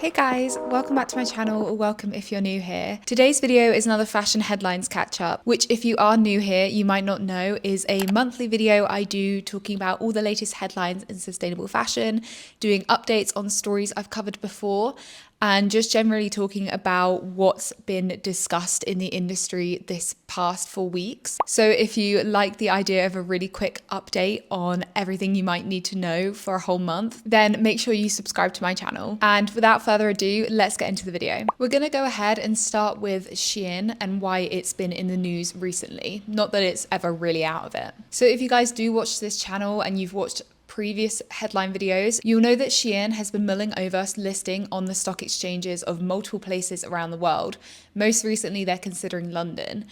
Hey guys, welcome back to my channel, or welcome if you're new here. Today's video is another fashion headlines catch up, which if you are new here, you might not know is a monthly video I do talking about all the latest headlines in sustainable fashion, doing updates on stories I've covered before, and just generally talking about what's been discussed in the industry this past 4 weeks. So if you like the idea of a really quick update on everything you might need to know for a whole month, then make sure you subscribe to my channel. And without further ado, let's get into the video. We're gonna go ahead and start with Shein and why it's been in the news recently. Not that it's ever really out of it. So if you guys do watch this channel and you've watched previous headline videos, you'll know that Shein has been mulling over listing on the stock exchanges of multiple places around the world. Most recently, they're considering London.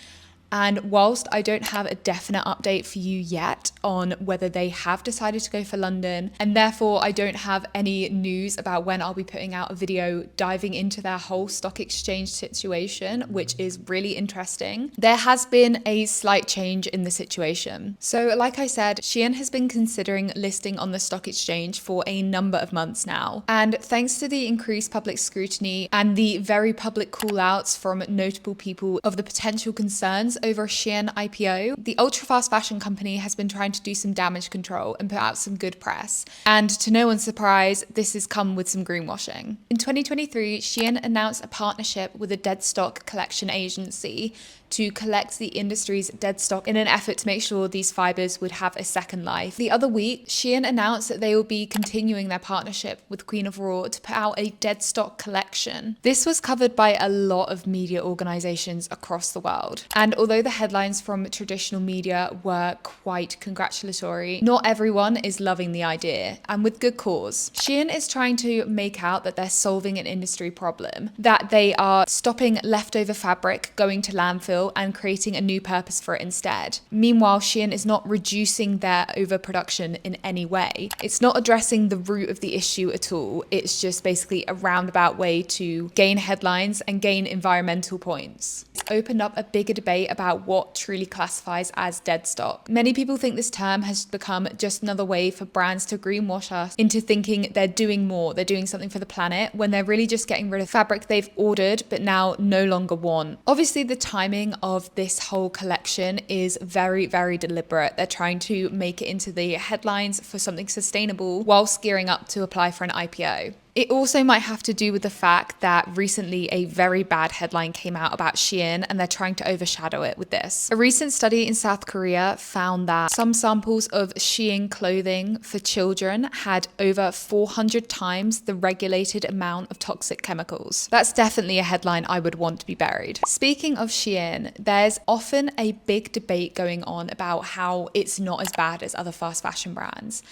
And whilst I don't have a definite update for you yet on whether they have decided to go for London, and therefore I don't have any news about when I'll be putting out a video diving into their whole stock exchange situation, which is really interesting, there has been a slight change in the situation. So like I said, Shein has been considering listing on the stock exchange for a number of months now. And thanks to the increased public scrutiny and the very public call-outs from notable people of the potential concerns over a Shein IPO, the ultra-fast fashion company has been trying to do some damage control and put out some good press. And to no one's surprise, this has come with some greenwashing. In 2023, Shein announced a partnership with a dead stock collection agency to collect the industry's dead stock in an effort to make sure these fibers would have a second life. The other week, Shein announced that they will be continuing their partnership with Queen of Raw to put out a dead stock collection. This was covered by a lot of media organizations across the world. And although the headlines from traditional media were quite congratulatory, not everyone is loving the idea, and with good cause. Shein is trying to make out that they're solving an industry problem, that they are stopping leftover fabric going to landfill and creating a new purpose for it instead. Meanwhile, Shein is not reducing their overproduction in any way. It's not addressing the root of the issue at all. It's just basically a roundabout way to gain headlines and gain environmental points. It's opened up a bigger debate about what truly classifies as dead stock. Many people think this term has become just another way for brands to greenwash us into thinking they're doing more, they're doing something for the planet, when they're really just getting rid of fabric they've ordered but now no longer want. Obviously, the timing of this whole collection is very, very deliberate. They're trying to make it into the headlines for something sustainable whilst gearing up to apply for an IPO. It also might have to do with the fact that recently a very bad headline came out about Shein and they're trying to overshadow it with this. A recent study in South Korea found that some samples of Shein clothing for children had over 400 times the regulated amount of toxic chemicals. That's definitely a headline I would want to be buried. Speaking of Shein, there's often a big debate going on about how it's not as bad as other fast fashion brands.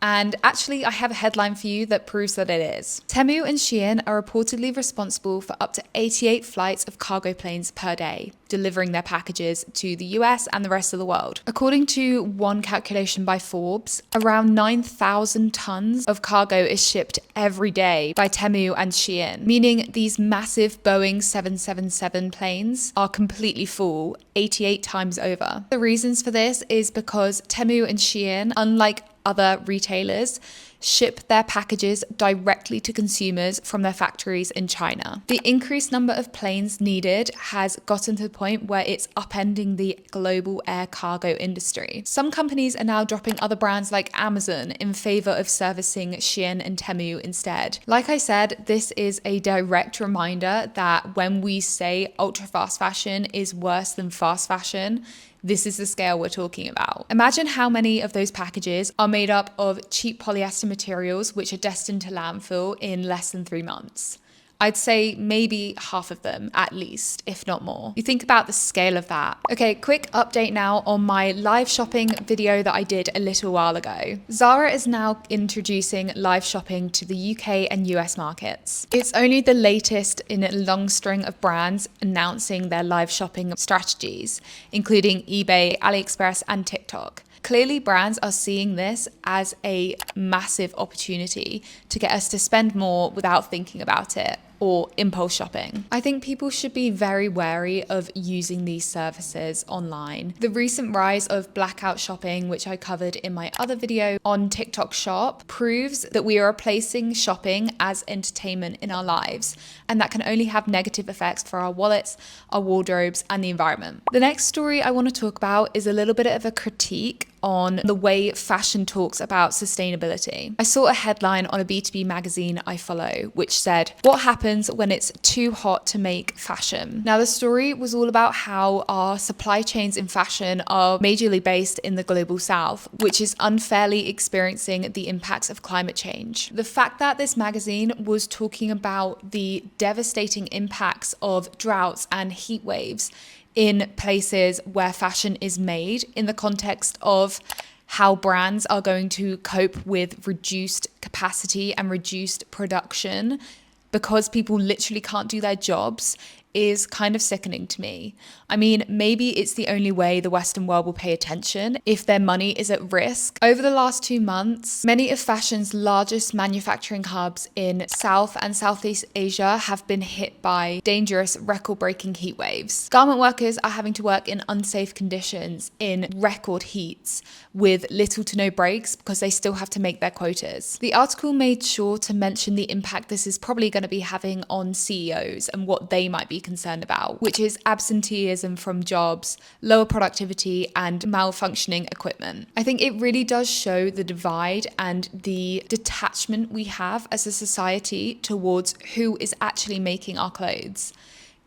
And actually, I have a headline for you that proves that it is. Temu and Shein are reportedly responsible for up to 88 flights of cargo planes per day, delivering their packages to the US and the rest of the world. According to one calculation by Forbes, around 9,000 tons of cargo is shipped every day by Temu and Shein, meaning these massive Boeing 777 planes are completely full 88 times over. The reasons for this is because Temu and Shein, unlike other retailers, ship their packages directly to consumers from their factories in China. The increased number of planes needed has gotten to the point where it's upending the global air cargo industry. Some companies are now dropping other brands like Amazon in favor of servicing Shein and Temu instead. Like I said, this is a direct reminder that when we say ultra fast fashion is worse than fast fashion, this is the scale we're talking about. Imagine how many of those packages are made up of cheap polyester materials which are destined to landfill in less than 3 months. I'd say maybe half of them at least, if not more. You think about the scale of that. Okay, quick update now on my live shopping video that I did a little while ago. Zara is now introducing live shopping to the UK and US markets. It's only the latest in a long string of brands announcing their live shopping strategies, including eBay, AliExpress, and TikTok. Clearly, brands are seeing this as a massive opportunity to get us to spend more without thinking about it. or impulse shopping. I think people should be very wary of using these services online. The recent rise of blackout shopping, which I covered in my other video on TikTok Shop, proves that we are replacing shopping as entertainment in our lives, and that can only have negative effects for our wallets, our wardrobes, and the environment. The next story I want to talk about is a little bit of a critique on the way fashion talks about sustainability. I saw a headline on a B2B magazine I follow, which said, "What happens when it's too hot to make fashion?" Now, the story was all about how our supply chains in fashion are majorly based in the global south, which is unfairly experiencing the impacts of climate change. The fact that this magazine was talking about the devastating impacts of droughts and heat waves in places where fashion is made, in the context of how brands are going to cope with reduced capacity and reduced production because people literally can't do their jobs, is kind of sickening to me. I mean, maybe it's the only way the Western world will pay attention if their money is at risk. Over the last 2 months, many of fashion's largest manufacturing hubs in South and Southeast Asia have been hit by dangerous, record-breaking heat waves. Garment workers are having to work in unsafe conditions in record heats with little to no breaks because they still have to make their quotas. The article made sure to mention the impact this is probably going to be having on CEOs and what they might be concerned about, which is absenteeism from jobs, lower productivity, and malfunctioning equipment. I think it really does show the divide and the detachment we have as a society towards who is actually making our clothes.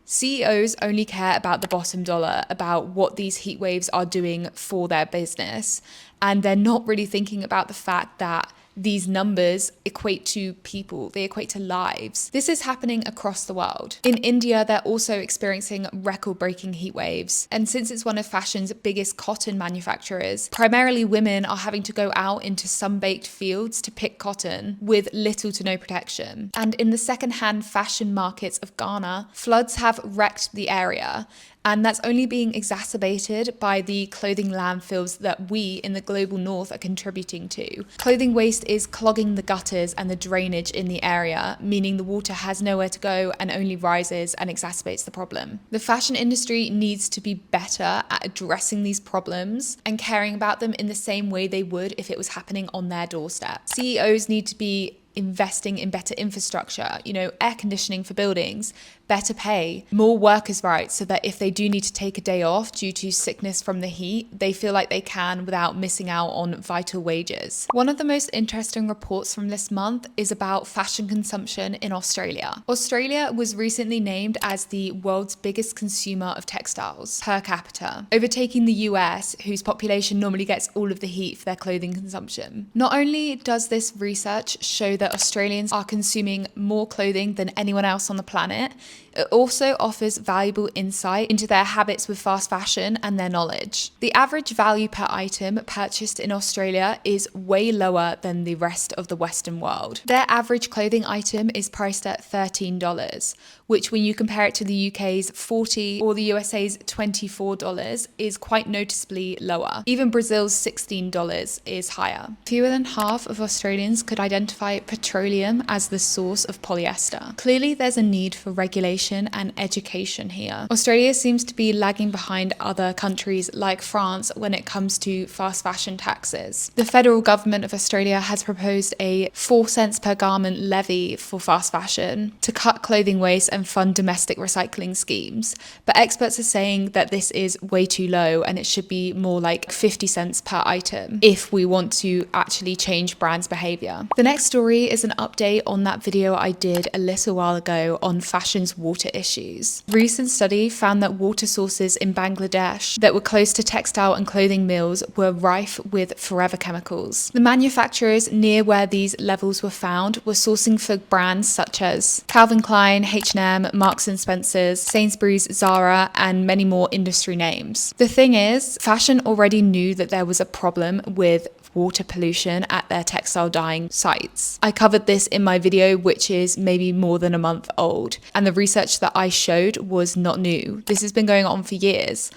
CEOs only care about the bottom dollar, about what these heat waves are doing for their business, and they're not really thinking about the fact that these numbers equate to people, they equate to lives. This is happening across the world. In India, they're also experiencing record-breaking heat waves. And since it's one of fashion's biggest cotton manufacturers, primarily women are having to go out into sun-baked fields to pick cotton with little to no protection. And in the second-hand fashion markets of Ghana, floods have wrecked the area. And that's only being exacerbated by the clothing landfills that we in the global north are contributing to. Clothing waste is clogging the gutters and the drainage in the area, meaning the water has nowhere to go and only rises and exacerbates the problem. The fashion industry needs to be better at addressing these problems and caring about them in the same way they would if it was happening on their doorstep. CEOs need to be investing in better infrastructure, air conditioning for buildings, better pay, more workers' rights, so that if they do need to take a day off due to sickness from the heat, they feel like they can without missing out on vital wages. One of the most interesting reports from this month is about fashion consumption in Australia. Australia was recently named as the world's biggest consumer of textiles per capita, overtaking the US, whose population normally gets all of the heat for their clothing consumption. Not only does this research show that Australians are consuming more clothing than anyone else on the planet, it also offers valuable insight into their habits with fast fashion and their knowledge. The average value per item purchased in Australia is way lower than the rest of the Western world. Their average clothing item is priced at $13, which when you compare it to the UK's $40 or the USA's $24 is quite noticeably lower. Even Brazil's $16 is higher. Fewer than half of Australians could identify petroleum as the source of polyester. Clearly, there's a need for regulation and education here. Australia seems to be lagging behind other countries like France when it comes to fast fashion taxes. The federal government of Australia has proposed a 4 cents per garment levy for fast fashion to cut clothing waste and fund domestic recycling schemes. But experts are saying that this is way too low and it should be more like 50 cents per item if we want to actually change brands' behavior. The next story is an update on that video I did a little while ago on fashion's water issues. A recent study found that water sources in Bangladesh that were close to textile and clothing mills were rife with forever chemicals. The manufacturers near where these levels were found were sourcing for brands such as Calvin Klein, H&M, Marks & Spencer's, Sainsbury's, Zara, and many more industry names. The thing is, fashion already knew that there was a problem with water pollution at their textile dyeing sites. I covered this in my video, which is maybe more than a month old, and the research that I showed was not new. This has been going on for years.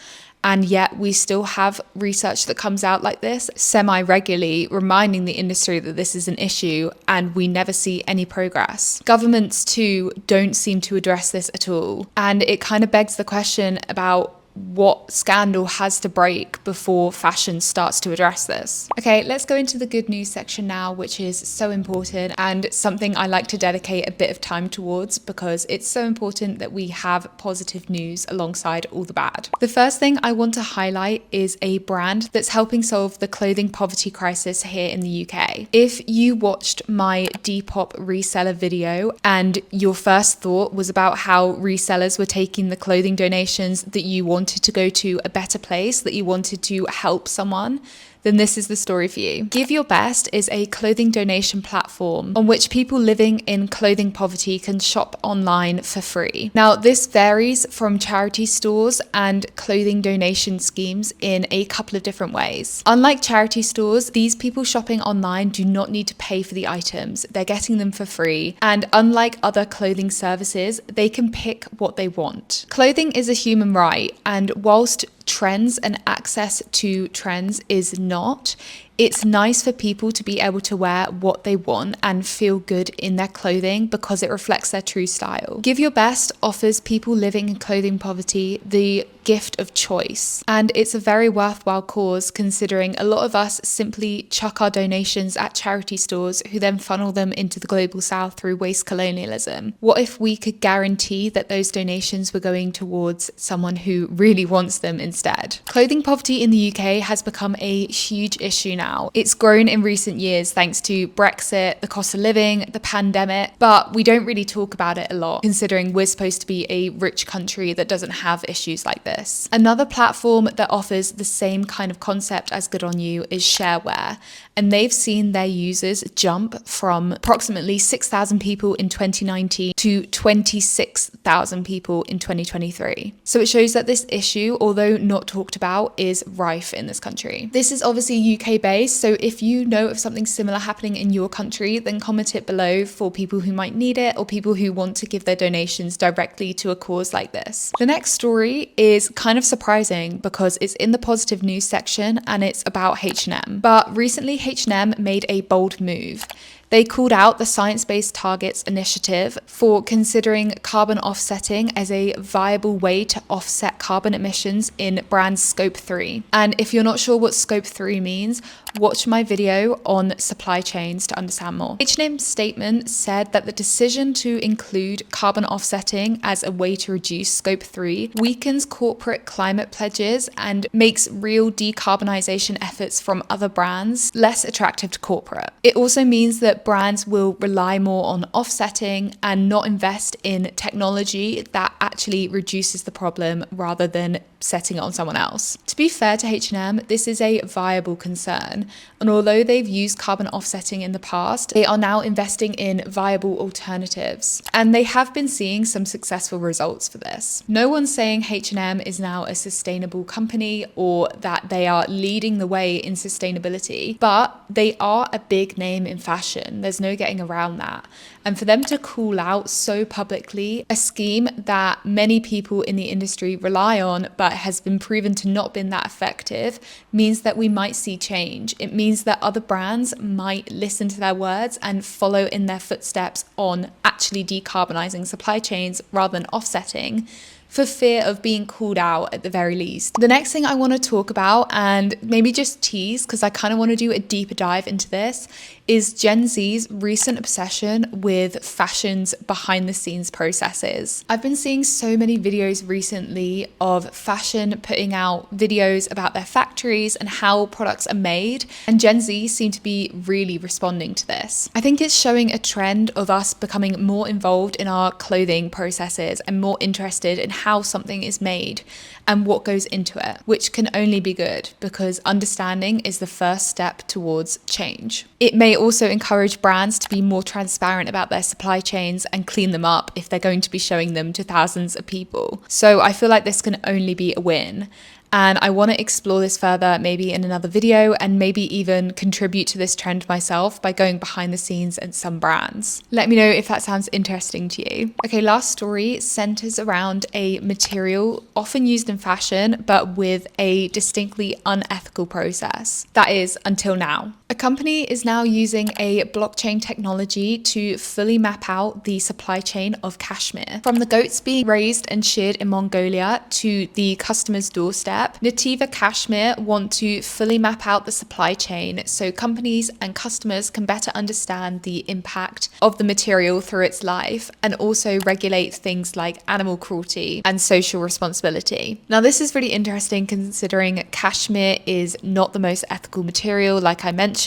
And yet we still have research that comes out like this semi-regularly, reminding the industry that this is an issue, and we never see any progress. Governments too don't seem to address this at all. And it kind of begs the question about what scandal has to break before fashion starts to address this. Okay, let's go into the good news section now, which is so important and something I like to dedicate a bit of time towards because it's so important that we have positive news alongside all the bad. The first thing I want to highlight is a brand that's helping solve the clothing poverty crisis here in the UK. If you watched my Depop reseller video and your first thought was about how resellers were taking the clothing donations that you wanted to go to a better place, that you wanted to help someone, then this is the story for you. Give Your Best is a clothing donation platform on which people living in clothing poverty can shop online for free. Now, this varies from charity stores and clothing donation schemes in a couple of different ways. Unlike charity stores, these people shopping online do not need to pay for the items. They're getting them for free. And unlike other clothing services, they can pick what they want. Clothing is a human right, and whilst trends and access to trends is not, it's nice for people to be able to wear what they want and feel good in their clothing because it reflects their true style. Give Your Best offers people living in clothing poverty the gift of choice, and it's a very worthwhile cause considering a lot of us simply chuck our donations at charity stores who then funnel them into the global south through waste colonialism. What if we could guarantee that those donations were going towards someone who really wants them instead? Clothing poverty in the UK has become a huge issue now. It's grown in recent years thanks to Brexit, the cost of living, the pandemic, but we don't really talk about it a lot considering we're supposed to be a rich country that doesn't have issues like this. Another platform that offers the same kind of concept as Good On You is Shareware, and they've seen their users jump from approximately 6,000 people in 2019 to 26,000 people in 2023. So it shows that this issue, although not talked about, is rife in this country. This is obviously UK based, so if you know of something similar happening in your country, then comment it below for people who might need it or people who want to give their donations directly to a cause like this. The next story is kind of surprising because it's in the positive news section and it's about H&M. But recently H&M made a bold move. They called out the Science Based Targets initiative for considering carbon offsetting as a viable way to offset carbon emissions in brand Scope 3. And if you're not sure what Scope 3 means, watch my video on supply chains to understand more. H&M's statement said that the decision to include carbon offsetting as a way to reduce Scope 3 weakens corporate climate pledges and makes real decarbonisation efforts from other brands less attractive to corporate. It also means that brands will rely more on offsetting and not invest in technology that actually reduces the problem rather than setting it on someone else. To be fair to H&M, this is a viable concern, and although they've used carbon offsetting in the past, they are now investing in viable alternatives, and they have been seeing some successful results for this. No one's saying H&M is now a sustainable company or that they are leading the way in sustainability, but they are a big name in fashion. There's no getting around that. And for them to call out so publicly a scheme that many people in the industry rely on but has been proven to not been that effective means that we might see change. It means that other brands might listen to their words and follow in their footsteps on actually decarbonising supply chains rather than offsetting, for fear of being called out at the very least. The next thing I want to talk about, and maybe just tease because I kind of want to do a deeper dive into this, is Gen Z's recent obsession with fashion's behind the scenes processes. I've been seeing so many videos recently of fashion putting out videos about their factories and how products are made, and Gen Z seem to be really responding to this. I think it's showing a trend of us becoming more involved in our clothing processes and more interested in how something is made and what goes into it, which can only be good because understanding is the first step towards change. It may also encourage brands to be more transparent about their supply chains and clean them up if they're going to be showing them to thousands of people. So I feel like this can only be a win. And I want to explore this further, maybe in another video, and maybe even contribute to this trend myself by going behind the scenes at some brands. Let me know if that sounds interesting to you. Okay, last story centers around a material often used in fashion, but with a distinctly unethical process. That is, until now. A company is now using a blockchain technology to fully map out the supply chain of cashmere. From the goats being raised and sheared in Mongolia to the customer's doorstep, Nativa Cashmere want to fully map out the supply chain so companies and customers can better understand the impact of the material through its life, and also regulate things like animal cruelty and social responsibility. Now, this is really interesting considering cashmere is not the most ethical material, like I mentioned.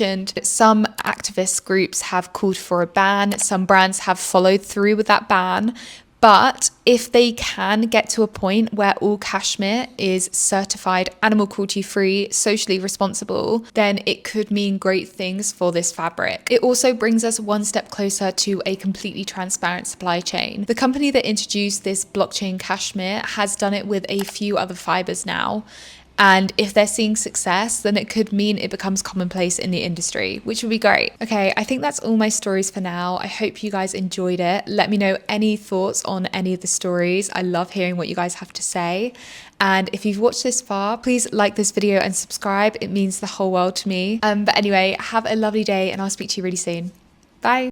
Some activist groups have called for a ban. Some brands have followed through with that ban. But if they can get to a point where all cashmere is certified animal cruelty free, socially responsible, then it could mean great things for this fabric. It also brings us one step closer to a completely transparent supply chain. The company that introduced this blockchain cashmere has done it with a few other fibers now. And if they're seeing success, then it could mean it becomes commonplace in the industry, which would be great. Okay, I think that's all my stories for now. I hope you guys enjoyed it. Let me know any thoughts on any of the stories. I love hearing what you guys have to say. And if you've watched this far, please like this video and subscribe. It means the whole world to me. But anyway, have a lovely day and I'll speak to you really soon. Bye.